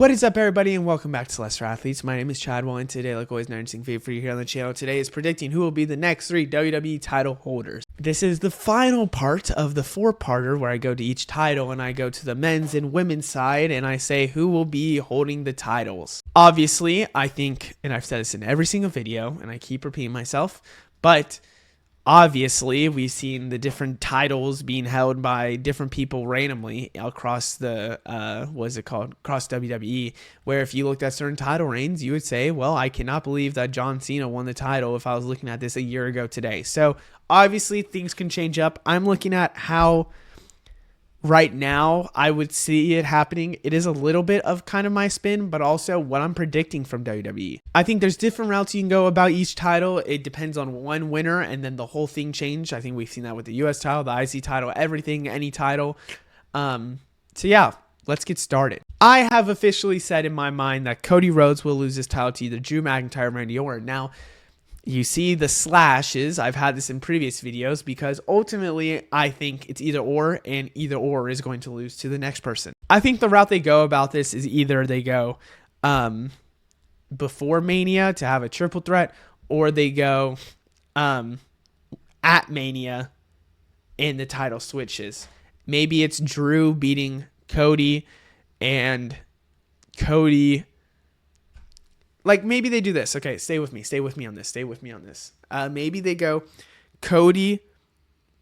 What is up, everybody, and welcome back to Lesser Athletes. My name is Chadwell, and today, like always, an interesting video for you here on the channel. Today is predicting who will be the next 3 WWE title holders. This is the final part of the 4-parter where I go to each title and I go to the men's and women's side and I say who will be holding the titles. Obviously, I think, and I've said this in every single video, and I keep repeating myself, but obviously, we've seen the different titles being held by different people randomly across the, across WWE, where if you looked at certain title reigns, you would say, well, I cannot believe that John Cena won the title if I was looking at this a year ago today. So, obviously, things can change up. I'm looking at how right now I would see it happening. It is a little bit of kind of my spin, but also what I'm predicting from WWE. I think there's different routes you can go about each title. It depends on one winner and then the whole thing change. I think we've seen that with the US title, the IC title, everything, any title. So yeah, let's get started. I have officially said in my mind that Cody Rhodes will lose his title to either Drew McIntyre or Randy Orton. Now, you see the slashes. I've had this in previous videos because ultimately I think it's either or, and either or is going to lose to the next person. I think the route they go about this is either they go before Mania to have a triple threat, or they go at Mania and the title switches. Maybe it's Drew beating Cody and Cody. Like, maybe they do this. Okay, stay with me. Stay with me on this. Stay with me on this. Maybe they go Cody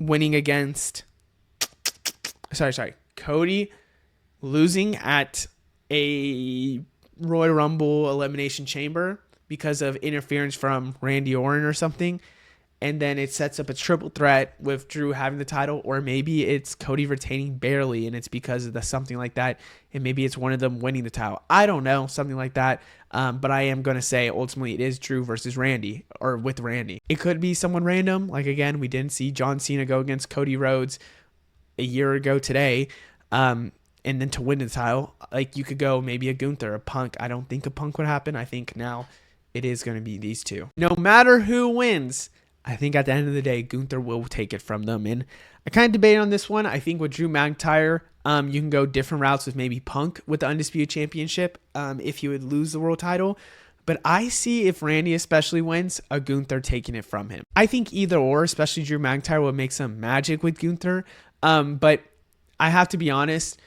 winning against... Sorry. Cody losing at a Royal Rumble Elimination Chamber because of interference from Randy Orton or something. And then it sets up a triple threat with Drew having the title. Or maybe it's Cody retaining barely and it's because of something like that. And maybe it's one of them winning the title. I don't know. Something like that. But I am going to say ultimately it is Drew versus Randy, or with Randy. It could be someone random. Like, again, we didn't see John Cena go against Cody Rhodes a year ago today. And then to win the title, like, you could go maybe a Gunther, a Punk. I don't think a Punk would happen. I think now it is going to be these two. No matter who wins, I think at the end of the day, Gunther will take it from them. And I kind of debate on this one. I think with Drew McIntyre, you can go different routes with maybe Punk with the Undisputed Championship if you would lose the world title. But I see if Randy especially wins, a Gunther taking it from him. I think either or, especially Drew McIntyre, will make some magic with Gunther. But I have to be honest,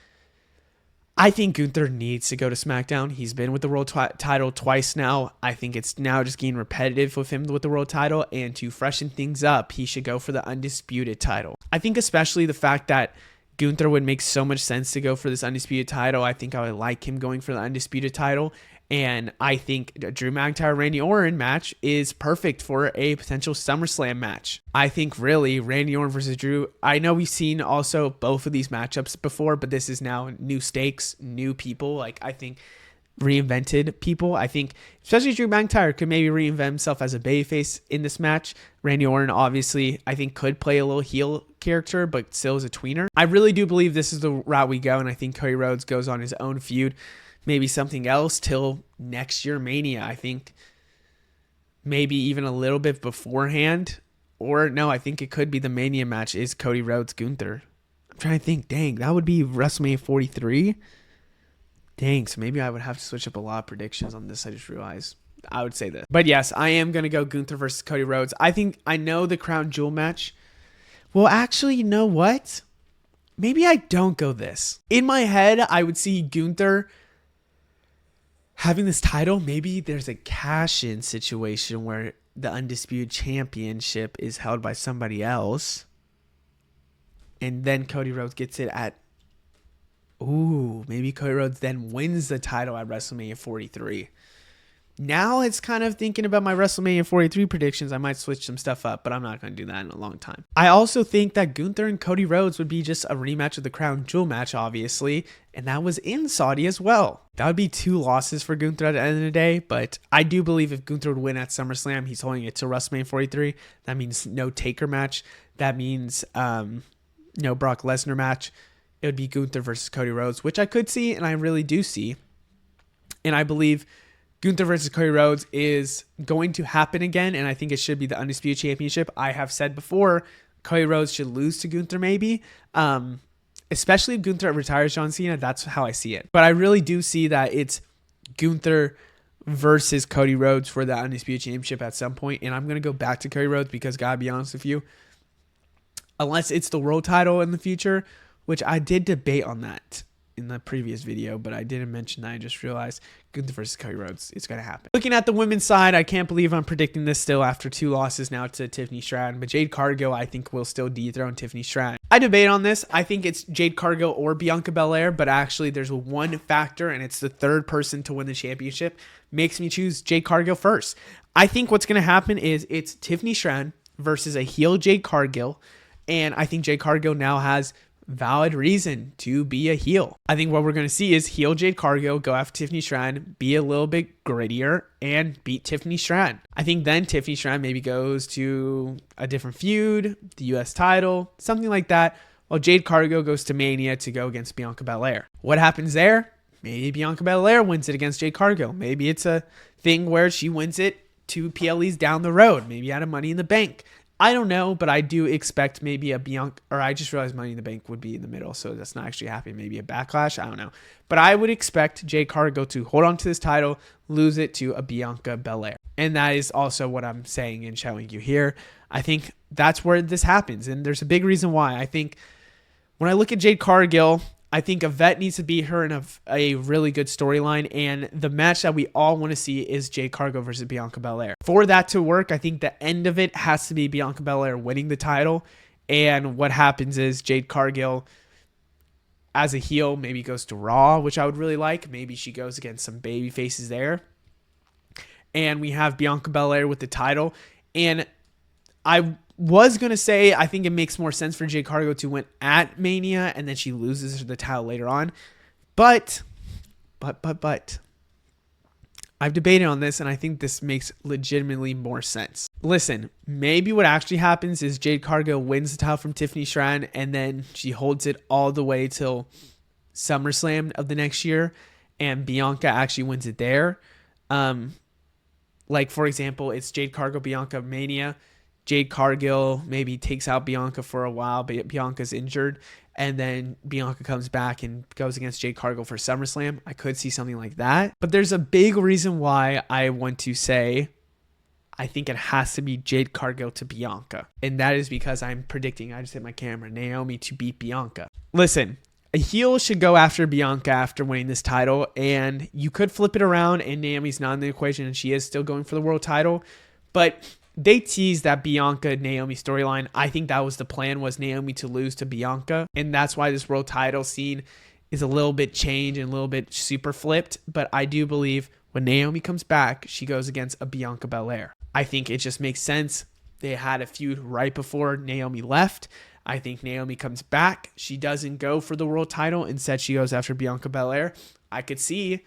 I think Gunther needs to go to SmackDown. He's been with the world title twice now. I think it's now just getting repetitive with him with the world title. And to freshen things up, he should go for the Undisputed title. I think especially the fact that Gunther would make so much sense to go for this Undisputed title. I think I would like him going for the Undisputed title. And I think Drew McIntyre Randy Orton match is perfect for a potential SummerSlam match. I think really Randy Orton versus Drew. I know we've seen also both of these matchups before, but this is now new stakes, new people. Like, I think reinvented people. I think especially Drew McIntyre could maybe reinvent himself as a babyface in this match. Randy Orton obviously I think could play a little heel character, but still is a tweener. I really do believe this is the route we go, and I think Cody Rhodes goes on his own feud. Maybe something else till next year Mania. I think maybe even a little bit beforehand. Or no, I think it could be the Mania match is Cody Rhodes Gunther. I'm trying to think. Dang, that would be WrestleMania 43. Dang, so maybe I would have to switch up a lot of predictions on this. I just realized I would say this. But yes, I am going to go Gunther versus Cody Rhodes. I know the Crown Jewel match. Well, actually, you know what? Maybe I don't go this. In my head, I would see Gunther having this title. Maybe there's a cash-in situation where the Undisputed Championship is held by somebody else. And then Cody Rhodes gets it at... Ooh, maybe Cody Rhodes then wins the title at WrestleMania 43. Now it's kind of thinking about my WrestleMania 43 predictions. I might switch some stuff up, but I'm not going to do that in a long time. I also think that Gunther and Cody Rhodes would be just a rematch of the Crown Jewel match, obviously. And that was in Saudi as well. That would be 2 losses for Gunther at the end of the day. But I do believe if Gunther would win at SummerSlam, he's holding it to WrestleMania 43. That means no Taker match. That means no Brock Lesnar match. It would be Gunther versus Cody Rhodes, which I could see, and I really do see. And I believe Gunther versus Cody Rhodes is going to happen again, and I think it should be the Undisputed Championship. I have said before, Cody Rhodes should lose to Gunther maybe. especially if Gunther retires John Cena. That's how I see it. But I really do see that it's Gunther versus Cody Rhodes for the Undisputed Championship at some point. And I'm going to go back to Cody Rhodes because, gotta be honest with you, unless it's the world title in the future, which I did debate on that in the previous video, but I didn't mention that. I just realized Gunther versus Cody Rhodes, it's going to happen. Looking at the women's side, I can't believe I'm predicting this still after 2 losses now to Tiffany Stratton, but Jade Cargill, I think, will still dethrone Tiffany Stratton. I debate on this. I think it's Jade Cargill or Bianca Belair, but actually there's one factor, and it's the third person to win the championship, makes me choose Jade Cargill first. I think what's going to happen is it's Tiffany Stratton versus a heel Jade Cargill, and I think Jade Cargill now has valid reason to be a heel. I think what we're going to see is heel Jade Cargill go after Tiffany Stratton, be a little bit grittier, and beat Tiffany Stratton. I think then Tiffany Stratton maybe goes to a different feud, the US title, something like that, while Jade Cargill goes to Mania to go against Bianca Belair. What happens there? Maybe Bianca Belair wins it against Jade Cargill. Maybe it's a thing where she wins it 2 PLEs down the road, maybe out of Money in the Bank. I don't know, but I do expect maybe a Bianca, or I just realized Money in the Bank would be in the middle, so that's not actually happening. Maybe a Backlash, I don't know. But I would expect Jade Cargill to hold on to this title, lose it to a Bianca Belair. And that is also what I'm saying and showing you here. I think that's where this happens, and there's a big reason why. I think when I look at Jade Cargill, I think Yvette needs to beat her in a really good storyline, and the match that we all want to see is Jade Cargill versus Bianca Belair. For that to work, I think the end of it has to be Bianca Belair winning the title, and what happens is Jade Cargill, as a heel, maybe goes to Raw, which I would really like. Maybe she goes against some baby faces there, and we have Bianca Belair with the title, and I was going to say I think it makes more sense for Jade Cargill to win at Mania and then she loses the title later on. But I've debated on this and I think this makes legitimately more sense. Listen, maybe what actually happens is Jade Cargill wins the title from Tiffany Stratton and then she holds it all the way till SummerSlam of the next year and Bianca actually wins it there. Like, for example, it's Jade Cargill, Bianca Mania. Jade Cargill maybe takes out Bianca for a while, but Bianca's injured, and then Bianca comes back and goes against Jade Cargill for SummerSlam. I could see something like that. But there's a big reason why I want to say I think it has to be Jade Cargill to Bianca. And that is because I'm predicting, I just hit my camera, Naomi to beat Bianca. Listen, a heel should go after Bianca after winning this title, and you could flip it around and Naomi's not in the equation and she is still going for the world title. But they teased that Bianca-Naomi storyline. I think that was the plan, was Naomi to lose to Bianca. And that's why this world title scene is a little bit changed and a little bit super flipped. But I do believe when Naomi comes back, she goes against a Bianca Belair. I think it just makes sense. They had a feud right before Naomi left. I think Naomi comes back. She doesn't go for the world title. Instead, she goes after Bianca Belair. I could see,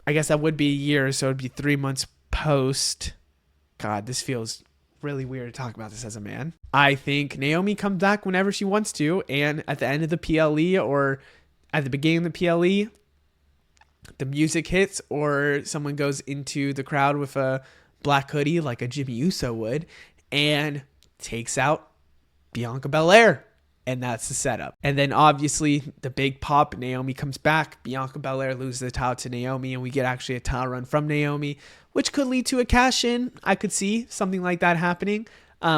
I guess that would be a year, so it would be 3 months post. God, this feels really weird to talk about this as a man. I think Naomi comes back whenever she wants to, and at the end of the PLE or at the beginning of the PLE, the music hits or someone goes into the crowd with a black hoodie like a Jimmy Uso would and takes out Bianca Belair. And that's the setup. And then obviously the big pop, Naomi comes back, Bianca Belair loses the title to Naomi, and we get actually a title run from Naomi, which could lead to a cash in. I could see something like that happening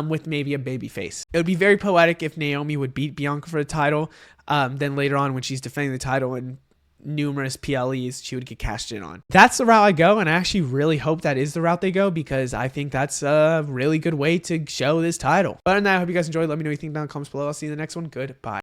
with maybe a baby face. It would be very poetic if Naomi would beat Bianca for the title. Then later on when she's defending the title in numerous PLEs, she would get cashed in on. That's the route I go, and I actually really hope that is the route they go because I think that's a really good way to show this title. But other than that, I hope you guys enjoyed. Let me know what you think down in the comments below. I'll see you in the next one. Goodbye.